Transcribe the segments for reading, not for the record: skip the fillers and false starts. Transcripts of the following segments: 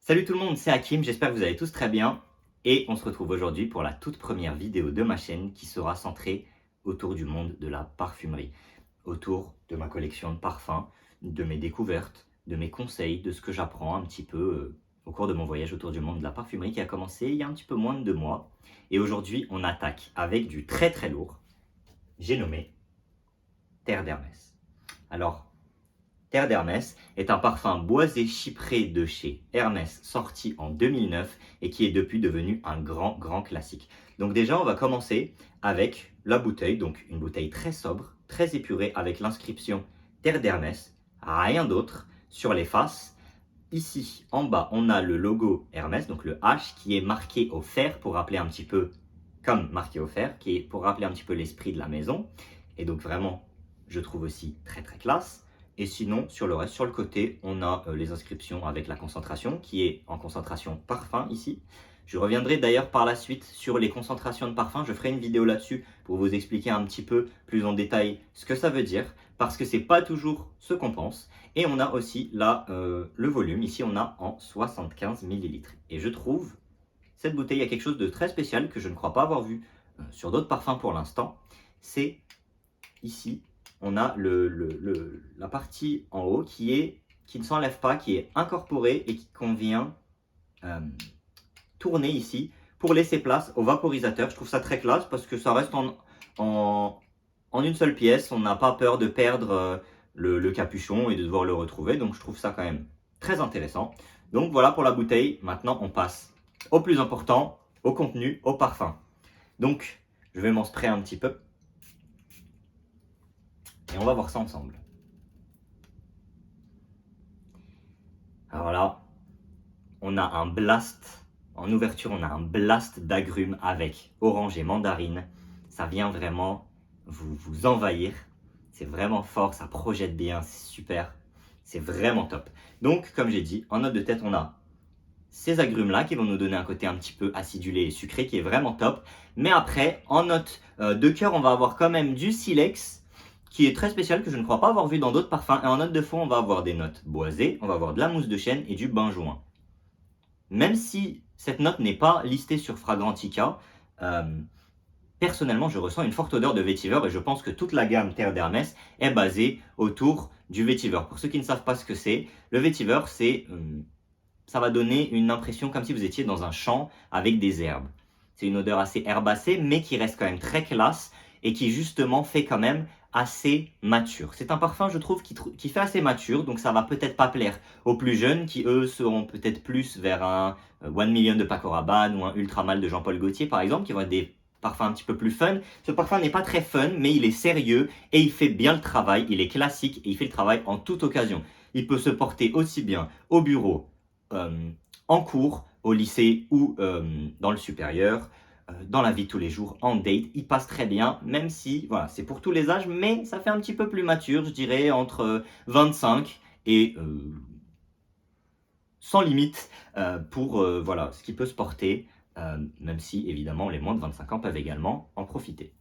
Salut tout le monde, c'est Hakim, j'espère que vous allez tous très bien et on se retrouve aujourd'hui pour la toute première vidéo de ma chaîne qui sera centrée autour du monde de la parfumerie, autour de ma collection de parfums, de mes découvertes, de mes conseils, de ce que j'apprends un petit peu au cours de mon voyage autour du monde de la parfumerie qui a commencé il y a un petit peu moins de 2 mois. Et aujourd'hui, on attaque avec du très très lourd, j'ai nommé Terre d'Hermès. Alors, Terre d'Hermès est un parfum boisé chypré de chez Hermès sorti en 2009 et qui est depuis devenu un grand classique. Donc déjà on va commencer avec la bouteille, donc une bouteille très sobre, très épurée avec l'inscription Terre d'Hermès, rien d'autre sur les faces. Ici en bas on a le logo Hermès, donc le H qui est marqué au fer pour rappeler un petit peu, comme marqué au fer, qui est pour rappeler un petit peu l'esprit de la maison. Et donc vraiment je trouve aussi très classe. Et sinon, sur le reste, sur le côté, on a les inscriptions avec la concentration, qui est en concentration parfum ici. Je reviendrai d'ailleurs par la suite sur les concentrations de parfum. Je ferai une vidéo là-dessus pour vous expliquer un petit peu plus en détail ce que ça veut dire, parce que c'est pas toujours ce qu'on pense. Et on a aussi là le volume. Ici, on a en 75 ml. Et je trouve cette bouteille a quelque chose de très spécial que je ne crois pas avoir vu sur d'autres parfums pour l'instant. C'est ici on a la partie en haut qui ne s'enlève pas, qui est incorporée et qu'on vient tourner ici pour laisser place au vaporisateur. Je trouve ça très classe parce que ça reste en une seule pièce. On n'a pas peur de perdre le capuchon et de devoir le retrouver. Donc je trouve ça quand même très intéressant. Donc voilà pour la bouteille. Maintenant on passe au plus important, au contenu, au parfum. Donc je vais m'en sprayer un petit peu. Et on va voir ça ensemble. Alors là, on a un blast, en ouverture, on a un blast d'agrumes avec orange et mandarine. Ça vient vraiment vous envahir. C'est vraiment fort, ça projette bien, c'est super. C'est vraiment top. Donc, comme j'ai dit, en note de tête, on a ces agrumes-là qui vont nous donner un côté un petit peu acidulé et sucré qui est vraiment top. Mais après, en note de cœur, on va avoir quand même du silex qui est très spécial, que je ne crois pas avoir vu dans d'autres parfums. Et en note de fond, on va avoir des notes boisées, on va avoir de la mousse de chêne et du benjoin. Même si cette note n'est pas listée sur Fragrantica, personnellement, je ressens une forte odeur de vétiver et je pense que toute la gamme Terre d'Hermès est basée autour du vétiver. Pour ceux qui ne savent pas ce que c'est, le vétiver, ça va donner une impression comme si vous étiez dans un champ avec des herbes. C'est une odeur assez herbacée, mais qui reste quand même très classe et qui justement fait quand même assez mature. C'est un parfum, je trouve, qui fait assez mature, donc ça va peut-être pas plaire aux plus jeunes qui, eux, seront peut-être plus vers un One Million de Paco Rabanne ou un Ultra Mal de Jean-Paul Gaultier, par exemple, qui vont être des parfums un petit peu plus fun. Ce parfum n'est pas très fun, mais il est sérieux et il fait bien le travail, il est classique et il fait le travail en toute occasion. Il peut se porter aussi bien au bureau, en cours, au lycée ou dans le supérieur, dans la vie de tous les jours, en date, il passe très bien, même si voilà, c'est pour tous les âges, mais ça fait un petit peu plus mature, je dirais entre 25 et sans limite pour voilà, ce qui peut se porter, même si évidemment les moins de 25 ans peuvent également en profiter.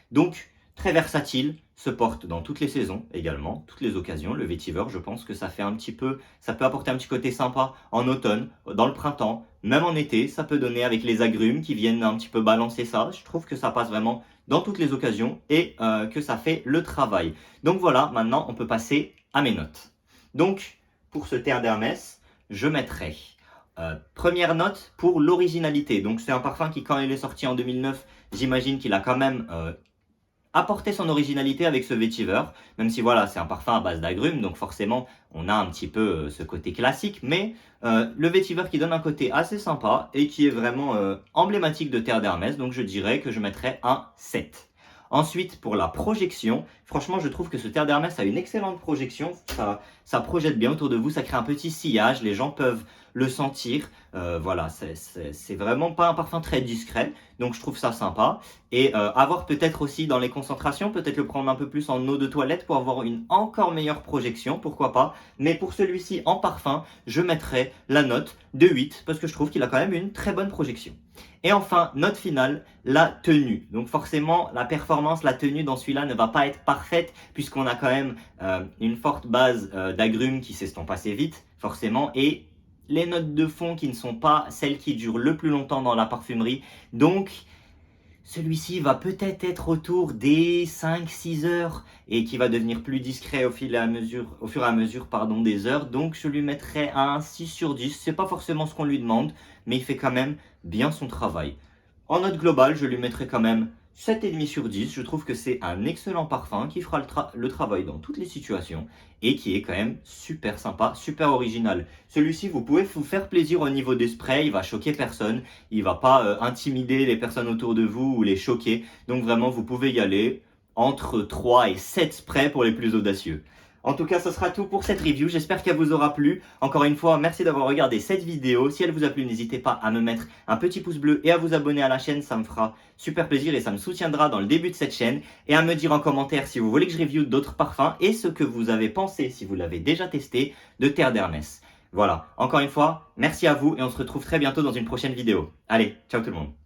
Donc, très versatile, se porte dans toutes les saisons également, toutes les occasions. Le vétiver, je pense que ça peut apporter un petit côté sympa en automne, dans le printemps, même en été. Ça peut donner avec les agrumes qui viennent un petit peu balancer ça. Je trouve que ça passe vraiment dans toutes les occasions et que ça fait le travail. Donc voilà, maintenant on peut passer à mes notes. Donc, pour ce Terre d'Hermès, je mettrai première note pour l'originalité. Donc c'est un parfum qui, quand il est sorti en 2009, j'imagine qu'il a quand même apporter son originalité avec ce vétiver, même si voilà, c'est un parfum à base d'agrumes, donc forcément on a un petit peu ce côté classique, mais le vétiver qui donne un côté assez sympa et qui est vraiment emblématique de Terre d'Hermès, donc je dirais que je mettrais un 7. Ensuite, pour la projection, franchement, je trouve que ce Terre d'Hermès a une excellente projection. Ça projette bien autour de vous, ça crée un petit sillage, les gens peuvent le sentir. Voilà, c'est vraiment pas un parfum très discret, donc je trouve ça sympa. Et avoir peut-être aussi dans les concentrations, peut-être le prendre un peu plus en eau de toilette pour avoir une encore meilleure projection, pourquoi pas. Mais pour celui-ci en parfum, je mettrai la note de 8 parce que je trouve qu'il a quand même une très bonne projection. Et enfin, note finale, la tenue. Donc forcément, la performance, la tenue dans celui-là ne va pas être parfaite puisqu'on a quand même une forte base d'agrumes qui s'estompe assez vite, forcément, et les notes de fond qui ne sont pas celles qui durent le plus longtemps dans la parfumerie. Donc, celui-ci va peut-être être autour des 5-6 heures et qui va devenir plus discret au fur et à mesure des heures. Donc je lui mettrai un 6 sur 10. C'est pas forcément ce qu'on lui demande, mais il fait quand même bien son travail. En note globale, je lui mettrai quand même 7,5 sur 10. Je trouve que c'est un excellent parfum qui fera le travail dans toutes les situations et qui est quand même super sympa, super original. Celui-ci, vous pouvez vous faire plaisir au niveau des sprays, il va choquer personne, il va pas intimider les personnes autour de vous ou les choquer. Donc vraiment, vous pouvez y aller entre 3 et 7 sprays pour les plus audacieux. En tout cas, ce sera tout pour cette review. J'espère qu'elle vous aura plu. Encore une fois, merci d'avoir regardé cette vidéo. Si elle vous a plu, n'hésitez pas à me mettre un petit pouce bleu et à vous abonner à la chaîne. Ça me fera super plaisir et ça me soutiendra dans le début de cette chaîne. Et à me dire en commentaire si vous voulez que je review d'autres parfums et ce que vous avez pensé, si vous l'avez déjà testé, de Terre d'Hermès. Voilà, encore une fois, merci à vous et on se retrouve très bientôt dans une prochaine vidéo. Allez, ciao tout le monde.